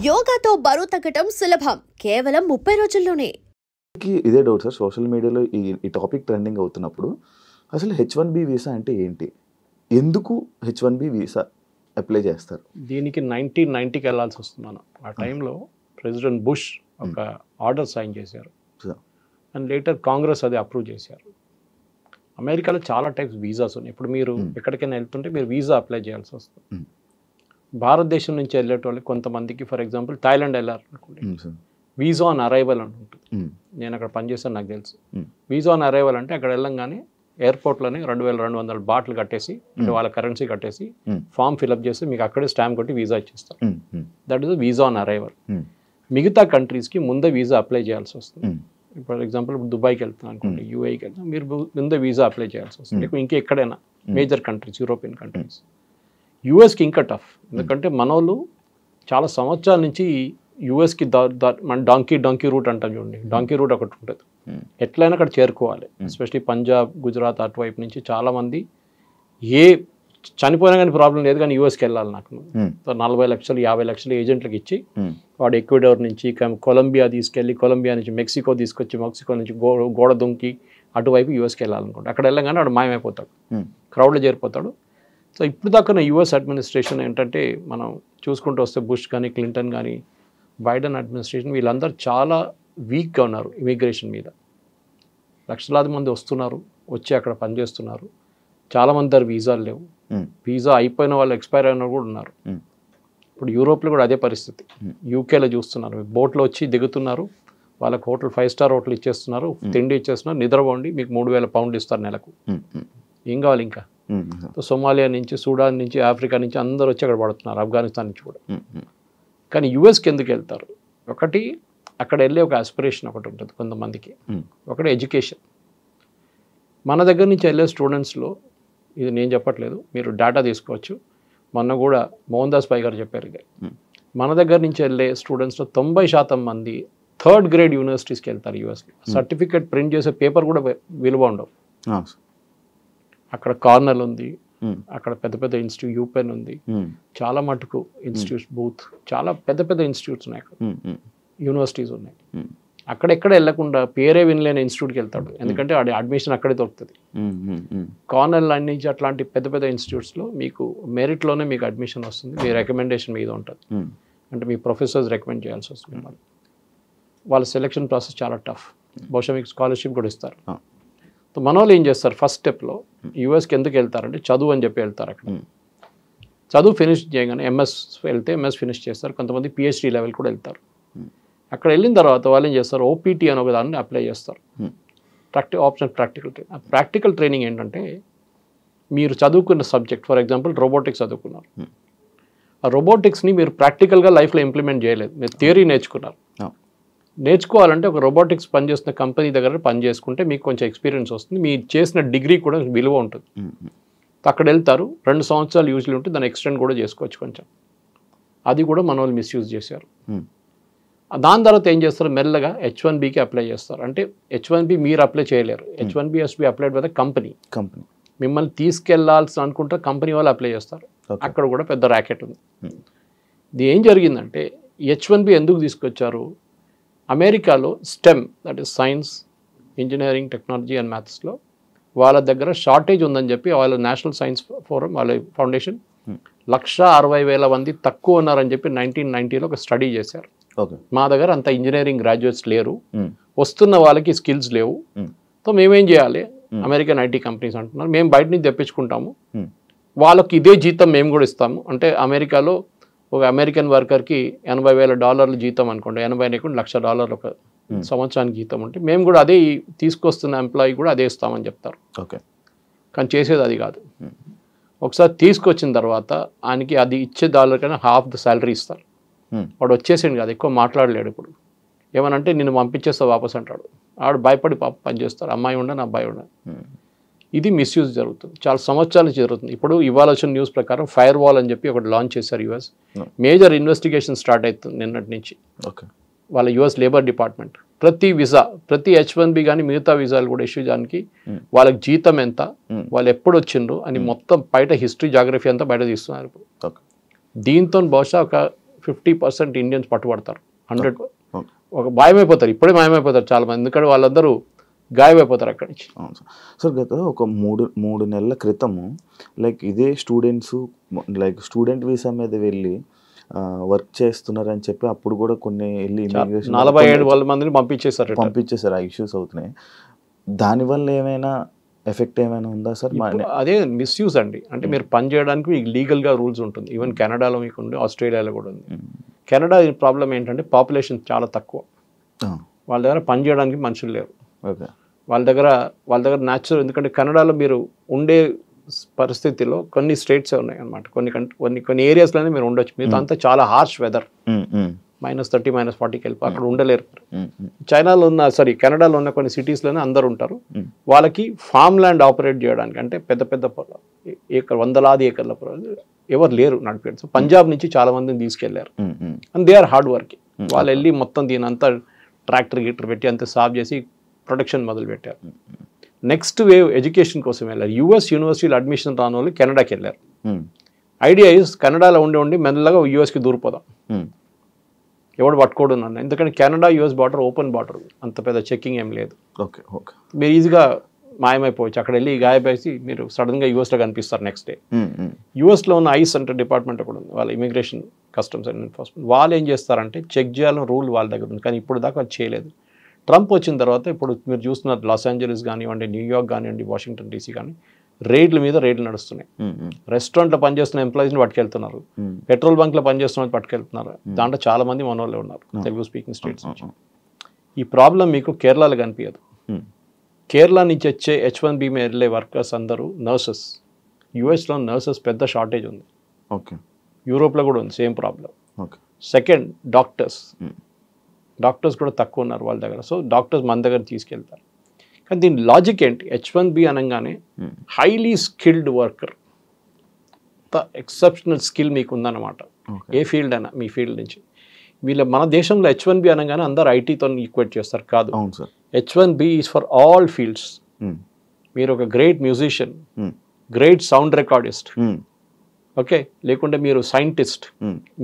యోగాతో బరువు తగ్గటం సులభం కేవలం 30 రోజుల్లోనే. ఇదే డౌట్ సార్, సోషల్ మీడియాలో ఈ టాపిక్ ట్రెండింగ్ అవుతున్నప్పుడు అసలు H1B వీసా అంటే ఏంటి, ఎందుకు H1B వీసా అప్లై చేస్తారు? దీనికి 1990కి వెళ్ళాల్సి వస్తున్నాను. ఆ టైంలో ప్రెసిడెంట్ బుష్ ఒక ఆర్డర్ సైన్ చేశారు అండ్ లేటర్ కాంగ్రెస్ అది అప్రూవ్ చేశారు. అమెరికాలో చాలా టైప్స్ వీసాస్ ఉన్నాయి. ఇప్పుడు మీరు ఎక్కడికైనా వెళ్తుంటే మీరు వీసా అప్లై చేయాల్సి వస్తుంది. భారతదేశం నుంచి వెళ్ళేటోళ్ళకి కొంతమందికి, ఫర్ ఎగ్జాంపుల్ థాయిలాండ్ వెళ్ళారనుకోండి, వీసా ఆన్ అరైవల్ అని ఉంటుంది. నేను అక్కడ పనిచేస్తాను, నాకు తెలుసు. వీసా ఆన్ అరైవల్ అంటే అక్కడ వెళ్ళంగానే ఎయిర్పోర్ట్లోనే 2200 బాట్లు కట్టేసి, అంటే వాళ్ళ కరెన్సీ కట్టేసి ఫామ్ ఫిల్అప్ చేసి మీకు అక్కడే స్టాంప్ కొట్టి వీసా ఇచ్చేస్తారు. That is visa on arrival. మిగతా కంట్రీస్కి ముందే వీసా అప్లై చేయాల్సి వస్తుంది. ఫర్ ఎగ్జాంపుల్ ఇప్పుడు దుబాయ్కి వెళ్తున్నాను అనుకోండి, యూఏకి వెళ్తాం, మీరు ముందే వీసా అప్లై చేయాల్సి వస్తుంది. ఇంకా ఎక్కడైనా మేజర్ కంట్రీస్, యూరోపియన్ కంట్రీస్. యూఎస్కి ఇంకా టఫ్, ఎందుకంటే మనోళ్ళు చాలా సంవత్సరాల నుంచి యూఎస్కి మన డాంకీ రూట్ అంటాం చూడండి, డాంకీ రూట్ ఒకటి ఉంటుంది. ఎట్లయినా అక్కడ చేరుకోవాలి. ఎస్పెషలీ పంజాబ్, గుజరాత్ అటువైపు నుంచి చాలామంది చనిపోయినా కానీ ప్రాబ్లం లేదు, కానీ యూఎస్కి వెళ్ళాలి నాకు. 40 లక్షలు 50 లక్షలు ఏజెంట్లకు ఇచ్చి వాడు ఎక్వెడార్ నుంచి కొలంబియా తీసుకెళ్ళి, కొలంబియా నుంచి మెక్సికో తీసుకొచ్చి, మెక్సికో నుంచి గోడ దుంకి అటువైపు యూఎస్కి వెళ్ళాలనుకుంటే అక్కడ వెళ్ళగానే వాడు మాయమైపోతాడు, క్రౌడ్లో చేరిపోతాడు. సో ఇప్పుడు దాకా యూఎస్ అడ్మినిస్ట్రేషన్ ఏంటంటే, మనం చూసుకుంటూ వస్తే బుష్ కానీ, క్లింటన్ కానీ, బైడెన్ అడ్మినిస్ట్రేషన్, వీళ్ళందరూ చాలా వీక్గా ఉన్నారు ఇమిగ్రేషన్ మీద. లక్షలాది మంది వస్తున్నారు, వచ్చి అక్కడ పనిచేస్తున్నారు. చాలామంది దగ్గర వీసాలు లేవు. వీసా అయిపోయిన వాళ్ళు, ఎక్స్పైర్ అయిన కూడా ఉన్నారు. ఇప్పుడు యూరోప్లో కూడా అదే పరిస్థితి. యూకేలో చూస్తున్నారు, బోట్లో వచ్చి దిగుతున్నారు, వాళ్ళకి హోటల్ 5 స్టార్ హోటల్ ఇచ్చేస్తున్నారు, తిండి ఇచ్చేస్తున్నారు, నిద్రపోండి, మీకు 3000 పౌండ్లు ఇస్తారు నెలకు. ఏం కావాలి ఇంకా? సోమాలియా నుంచి, సూడాన్ నుంచి, ఆఫ్రికా నుంచి అందరూ వచ్చి అక్కడ పడుతున్నారు, ఆఫ్ఘనిస్తాన్ నుంచి కూడా. కానీ యూఎస్కి ఎందుకు వెళ్తారు? ఒకటి, అక్కడ వెళ్ళే ఒక ఆస్పిరేషన్ ఒకటి ఉంటుంది కొంతమందికి. ఒకటి ఎడ్యుకేషన్. మన దగ్గర నుంచి వెళ్ళే స్టూడెంట్స్లో, ఇది నేను చెప్పట్లేదు, మీరు డేటా తీసుకోవచ్చు. మొన్న కూడా మోహన్ దాస్ పై గారు చెప్పారు, మన దగ్గర నుంచి వెళ్ళే స్టూడెంట్స్లో 90% మంది 3rd గ్రేడ్ యూనివర్సిటీస్కి వెళ్తారు యూఎస్లో. సర్టిఫికేట్ ప్రింట్ చేసే పేపర్ కూడా విలువ ఉండవు. అక్కడ కార్నల్ ఉంది, అక్కడ పెద్ద పెద్ద ఇన్స్టిట్యూట్, యూపెన్ ఉంది, చాలా మటుకు ఇన్స్టిట్యూట్స్, బూత్, చాలా పెద్ద పెద్ద ఇన్స్టిట్యూట్స్ ఉన్నాయి అక్కడ, యూనివర్సిటీస్ ఉన్నాయి. అక్కడెక్కడ వెళ్ళకుండా పేరే వినలేని ఇన్స్టిట్యూట్కి వెళ్తాడు, ఎందుకంటే అడ్మిషన్ అక్కడే దొరుకుతుంది. కార్నల్ నుంచి అట్లాంటి పెద్ద పెద్ద ఇన్స్టిట్యూట్స్లో మీకు మెరిట్లోనే మీకు అడ్మిషన్ వస్తుంది, మీ రికమెండేషన్ మీద ఉంటుంది. అంటే మీ ప్రొఫెసర్స్ రికమెండ్ చేయాల్సి వస్తుంది. వాళ్ళ సెలెక్షన్ ప్రాసెస్ చాలా టఫ్. బహుశా మీకు స్కాలర్షిప్ కూడా ఇస్తారు. మన వాళ్ళు ఏం చేస్తారు, ఫస్ట్ స్టెప్లో యూఎస్కి ఎందుకు వెళ్తారంటే చదువు అని చెప్పి వెళ్తారు. అక్కడ చదువు ఫినిష్ చేయగానే ఎంఎస్ వెళ్తే ఎంఎస్ ఫినిష్ చేస్తారు. కొంతమంది పిహెచ్డి లెవెల్ కూడా వెళ్తారు. అక్కడ వెళ్ళిన తర్వాత వాళ్ళు ఏం చేస్తారు, ఓపీటీ అని ఒక దాన్ని అప్లై చేస్తారు, ఆప్షనల్ ప్రాక్టికల్ ట్రైనింగ్. ఆ ప్రాక్టికల్ ట్రైనింగ్ ఏంటంటే, మీరు చదువుకున్న సబ్జెక్ట్, ఫర్ ఎగ్జాంపుల్ రోబోటిక్స్ చదువుకున్నారు, ఆ రోబోటిక్స్ని మీరు ప్రాక్టికల్గా లైఫ్లో ఇంప్లిమెంట్ చేయలేదు, మీరు థియరీ నేర్చుకున్నారు. నేర్చుకోవాలంటే ఒక రోబోటిక్స్ పనిచేస్తున్న కంపెనీ దగ్గర పని చేసుకుంటే మీకు కొంచెం ఎక్స్పీరియన్స్ వస్తుంది, మీరు చేసిన డిగ్రీ కూడా విలువ ఉంటుంది. అక్కడ వెళ్తారు, 2 సంవత్సరాలు యూజ్లీ ఉంటుంది, దాన్ని ఎక్స్టెండ్ కూడా చేసుకోవచ్చు కొంచెం. అది కూడా మన వాళ్ళు మిస్యూజ్ చేశారు. దాని తర్వాత ఏం చేస్తారు, మెల్లగా H1Bకి అప్లై చేస్తారు. అంటే H1B మీరు అప్లై చేయలేరు, H1B has to be applied by the company. మిమ్మల్ని తీసుకెళ్లాల్సి అనుకుంటే కంపెనీ వాళ్ళు అప్లై చేస్తారు. అక్కడ కూడా పెద్ద ర్యాకెట్ ఉంది. ఇది ఏం జరిగిందంటే, H1B ఎందుకు తీసుకొచ్చారు, అమెరికాలో stem, that is science, engineering, technology and మ్యాథ్స్లో వాళ్ళ దగ్గర షార్టేజ్ ఉందని చెప్పి వాళ్ళ నేషనల్ సైన్స్ ఫోరం, వాళ్ళ ఫౌండేషన్ 160,000 మంది తక్కువ ఉన్నారని చెప్పి 1990లో ఒక స్టడీ చేశారు. మా దగ్గర అంత ఇంజనీరింగ్ గ్రాడ్యుయేట్స్ లేరు, వస్తున్న వాళ్ళకి స్కిల్స్ లేవు, సో మేమేం చేయాలి, అమెరికన్ ఐటీ కంపెనీస్ అంటున్నారు, మేము బయట నుంచి తెప్పించుకుంటాము, వాళ్ళకి ఇదే జీతం మేము కూడా ఇస్తాము. అంటే అమెరికాలో ఒక అమెరికన్ వర్కర్కి $80,000 జీతం అనుకోండి, 80 $1,00,000 ఒక సంవత్సరానికి జీతం ఉంటే, మేము కూడా అదే తీసుకొస్తున్న ఎంప్లాయీ కూడా అదే ఇస్తామని చెప్తారు. కానీ చేసేది అది కాదు. ఒకసారి తీసుకొచ్చిన తర్వాత ఆయనకి అది ఇచ్చే డాలర్ కన్నా ½ ద శాలరీ ఇస్తారు. వాడు వచ్చేసింది కాదు, ఎక్కువ మాట్లాడలేడు. ఇప్పుడు ఏమనంటే నిన్ను పంపించేస్తా వాపస్ అంటాడు. ఆడు భయపడి పని చేస్తారు, అమ్మాయి ఉండని అబ్బాయి ఉండని. ఇది మిస్యూజ్ జరుగుతుంది, చాలా సంవత్సరాల నుంచి జరుగుతుంది. ఇప్పుడు ఇవాళ వచ్చిన న్యూస్ ప్రకారం ఫైర్ వాల్ అని చెప్పి ఒకటి లాంచ్ చేశారు యూఎస్. మేజర్ ఇన్వెస్టిగేషన్ స్టార్ట్ అవుతుంది నిన్నటి నుంచి. వాళ్ళ యూఎస్ లేబర్ డిపార్ట్మెంట్ ప్రతి వీసా, ప్రతి H1B కానీ మిగతా వీసాలు కూడా ఇష్యూ చేయడానికి వాళ్ళకి జీతం ఎంత, వాళ్ళు ఎప్పుడు వచ్చిండ్రు అని మొత్తం బయట హిస్టరీ, జాగ్రఫీ అంతా బయట తీస్తున్నారు. దీంతో బహుశా ఒక 50% ఇండియన్స్ పట్టుబడతారు. 100 ఒక మాయమైపోతారు, ఇప్పుడే మాయమైపోతారు చాలా మంది, ఎందుకంటే వాళ్ళందరూ గాయమైపోతారు అక్కడి నుంచి. అవును సార్. సార్ గత ఒక మూడు నెలల క్రితము లైక్ ఇదే స్టూడెంట్స్ లైక్ స్టూడెంట్ వీసా మీద వెళ్ళి వర్క్ చేస్తున్నారని చెప్పి అప్పుడు కూడా కొన్ని వెళ్ళి 47 మందిని పంపించేశారు. ఆ ఇష్యూస్ అవుతున్నాయి. దానివల్ల ఏమైనా ఎఫెక్ట్ ఏమైనా ఉందా సార్? అదే మిస్యూజ్ అండి. అంటే మీరు పని చేయడానికి మీకు లీగల్గా రూల్స్ ఉంటుంది. ఈవెన్ కెనడాలో మీకు ఉంది, ఆస్ట్రేలియాలో కూడా ఉంది. కెనడా ప్రాబ్లం ఏంటంటే పాపులేషన్ చాలా తక్కువ, వాళ్ళ దగ్గర పని చేయడానికి మనుషులు లేరు. వాళ్ళ దగ్గర న్యాచురల్, ఎందుకంటే కెనడాలో మీరు ఉండే పరిస్థితిలో కొన్ని స్టేట్స్ ఉన్నాయి అనమాట, కొన్ని ఏరియాస్లోనే మీరు ఉండొచ్చు. మీతో అంతా చాలా హార్ష్ వెదర్, -30 -40కి వెళ్ళి అక్కడ ఉండలేరు. చైనాలో ఉన్న కెనడాలో ఉన్న కొన్ని సిటీస్లోనే అందరు ఉంటారు. వాళ్ళకి ఫామ్ ల్యాండ్ ఆపరేట్ చేయడానికి అంటే పెద్ద పెద్ద వందలాది ఏకర్ల ఎవరు లేరు నడిపారు. సో పంజాబ్ నుంచి చాలా మందిని తీసుకెళ్లారు. And they are hard working. వాళ్ళు వెళ్ళి మొత్తం దీని అంతా ట్రాక్టర్ పెట్టి అంతా సాఫ్ చేసి ప్రొడక్షన్ మొదలు పెట్టారు. నెక్స్ట్ వేవ్ ఎడ్యుకేషన్ కోసం వెళ్ళారు. యూఎస్ యూనివర్సిటీలో అడ్మిషన్ రాని వాళ్ళు కెనడాకి వెళ్ళారు. ఐడియా ఇస్ కెనడాలో ఉండి మెల్లగా యూఎస్కి దూరిపోదాం, ఎవడు పట్టుకోడు నన్ను. ఎందుకంటే Canada US border open border, అంత పెద్ద చెక్కింగ్ ఏం లేదు. మీరు ఈజీగా మాయమైపోవచ్చు. అక్కడ వెళ్ళి గాయపేసి మీరు సడన్గా యూఎస్లో కనిపిస్తారు నెక్స్ట్ డే. యూఎస్లో ఉన్న ఐస్ అంటే డిపార్ట్మెంట్ కూడా ఉంది, వాళ్ళ ఇమిగ్రేషన్ కస్టమ్స్ అండ్ ఎన్ఫోర్స్మెంట్. వాళ్ళు ఏం చేస్తారంటే చెక్ చేయాలని రూల్ వాళ్ళ దగ్గర ఉంది, కానీ ఇప్పుడు దాకా అది చేయలేదు. ట్రంప్ వచ్చిన తర్వాత ఇప్పుడు మీరు చూస్తున్నారు లాస్ ఏంజలీస్ కానివ్వండి, న్యూయార్క్ కానివ్వండి, వాషింగ్టన్ డీసీ కానీ రేట్లు మీద రేట్లు నడుస్తున్నాయి. రెస్టారెంట్లో పనిచేస్తున్న ఎంప్లాయీస్ని పట్టుకెళ్తున్నారు, పెట్రోల్ బంక్లో పనిచేస్తున్న పట్టుకెళ్తున్నారు. దాంట్లో చాలా మంది మన వాళ్ళే ఉన్నారు తెలుగు స్పీకింగ్ స్టేట్స్ నుంచి. ఈ ప్రాబ్లం మీకు కేరళలో కనిపించదు. కేరళ నుంచి వచ్చే H1B మీద వెళ్ళే వర్కర్స్ అందరూ నర్సెస్. యూఎస్లో నర్సెస్ పెద్ద షార్టేజ్ ఉంది, యూరోప్లో కూడా ఉంది సేమ్ ప్రాబ్లం. సెకండ్ డాక్టర్స్ కూడా తక్కువ ఉన్నారు వాళ్ళ దగ్గర. సో డాక్టర్స్ మన దగ్గర తీసుకెళ్తారు. కానీ దీని లాజిక్ ఏంటి? H1B అనగానే highly skilled worker, exceptional skill మీకు ఉందన్నమాట. ఏ ఫీల్డ్ అయినా మీ ఫీల్డ్ నుంచి. మన దేశంలో H1B అనగానే అందరు ఐటీతో ఈక్వేట్ చేస్తారు. కాదు, H1B is for all fields. మీరు ఒక great musician, great sound recordist, okay, లేకుంటే మీరు సైంటిస్ట్,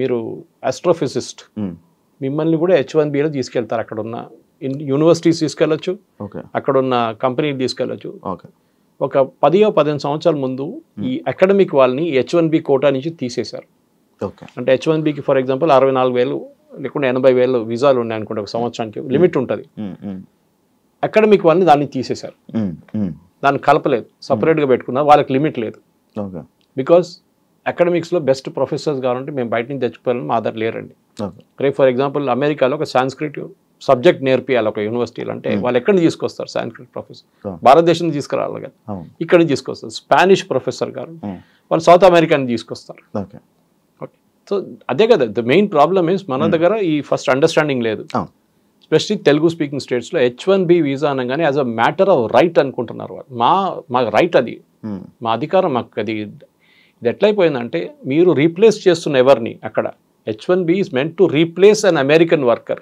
మీరు ఆస్ట్రోఫిజిస్ట్, మిమ్మల్ని కూడా H1Bలో తీసుకెళ్తారు. అక్కడ ఉన్న యూనివర్సిటీస్ తీసుకెళ్ళచ్చు, అక్కడ ఉన్న కంపెనీలు తీసుకెళ్ళచ్చు. ఒక 10-15 సంవత్సరాల ముందు ఈ అకాడమిక్ వాళ్ళని H1B కోటా నుంచి తీసేశారు. అంటే H1Bకి ఫర్ ఎగ్జాంపుల్ 64,000 లేకుంటే 80,000 వీసాలు ఉన్నాయి అనుకుంటే ఒక సంవత్సరానికి లిమిట్ ఉంటుంది. అకాడమిక్ వాళ్ళని దాన్ని తీసేశారు, దాన్ని కలపలేదు, సపరేట్గా పెట్టుకున్నారు. వాళ్ళకి లిమిట్ లేదు. బికాస్ అకాడమిక్స్లో బెస్ట్ ప్రొఫెసర్స్ కావాలంటే మేము బయట నుంచి తెచ్చుకోవాలని మా దగ్గర లేరండి. రేపు ఫర్ ఎగ్జాంపుల్ అమెరికాలో ఒక సాంస్క్రిట్ సబ్జెక్ట్ నేర్పియాలి ఒక యూనివర్సిటీలో అంటే వాళ్ళు ఎక్కడి నుంచి తీసుకొస్తారు? సాంస్క్రిట్ ప్రొఫెసర్ భారతదేశం తీసుకురావాలి కదా, ఇక్కడి నుంచి తీసుకొస్తారు. స్పానిష్ ప్రొఫెసర్ గారు వాళ్ళు సౌత్ అమెరికాని తీసుకొస్తారు. ఓకే, సో అదే కదా ద మెయిన్ ప్రాబ్లమ్ ఇస్ మన దగ్గర ఈ ఫస్ట్ అండర్స్టాండింగ్ లేదు. ఎస్పెషల్లీ తెలుగు స్పీకింగ్ స్టేట్స్లో H1B వీసా అనగానే as a matter of right అనుకుంటున్నారు వాళ్ళు. మా రైట్ అది, మా అధికారం, మాకు అది. ఇది ఎట్లయిపోయిందంటే మీరు రీప్లేస్ చేస్తున్న ఎవరిని అక్కడ. H1B is meant to replace an American worker.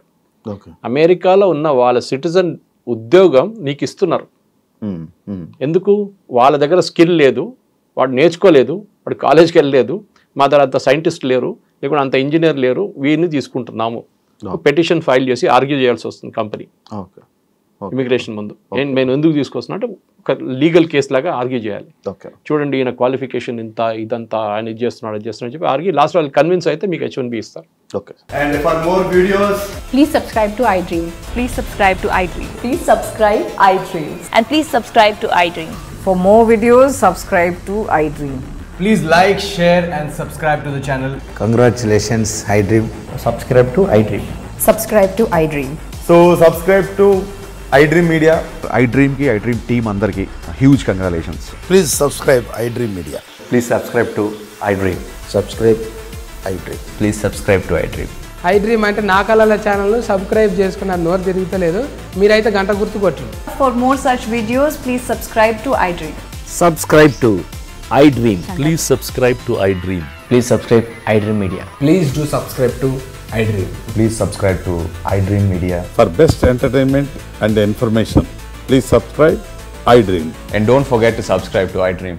అమెరికాలో ఉన్న వాళ్ళ సిటిజన్ ఉద్యోగం నీకు ఇస్తున్నారు. ఎందుకు? వాళ్ళ దగ్గర స్కిల్ లేదు, వాడు నేర్చుకోలేదు, వాడు కాలేజ్కి వెళ్ళలేదు, మా దగ్గర అంత సైంటిస్ట్ లేరు, లేకుంటే అంత ఇంజనీర్ లేరు, వీరిని తీసుకుంటున్నాము. పెటిషన్ ఫైల్ చేసి ఆర్గ్యూ చేయాల్సి వస్తుంది కంపెనీ ఇమిగ్రేషన్ ముందు. నేను ఎందుకు తీసుకొస్తున్నా అంటే ఒక లీగల్ కేసు లాగా ఆర్గ్యూ చేయాలి. చూడండి ఈయన క్వాలిఫికేషన్ ఇంత, ఇదంతా, ఆయన ఇది చేస్తున్నాడు, అది చేస్తున్నాడు చెప్పి ఆర్గ్యూ లాస్ట్ వాళ్ళు కన్విన్స్ అయితే మీకు H1B ఇస్తారు. And for more videos, please subscribe to iDream. Please subscribe to iDream. Please subscribe iDream. And please subscribe to iDream. For more videos, subscribe to iDream. please like, share and subscribe to the channel. Congratulations, iDream. Subscribe to iDream. Subscribe to iDream. So subscribe to iDream Media. iDream team andarki huge congratulations. Please subscribe iDream Media. Please subscribe to iDream. Subscribe iDream. Please subscribe to iDream. iDream అంటే నా కళల channel subscribe చేసుకున్న నోరు తిరుగుతలేదు, మీరైతే గంట గుర్తు కొట్టండి. For more such videos, please subscribe to iDream. Subscribe to iDream. Please subscribe to iDream. Please subscribe iDream Media. Please do subscribe to iDream. Please subscribe to iDream Media. For best entertainment and information, please subscribe iDream. And don't forget to subscribe to iDream.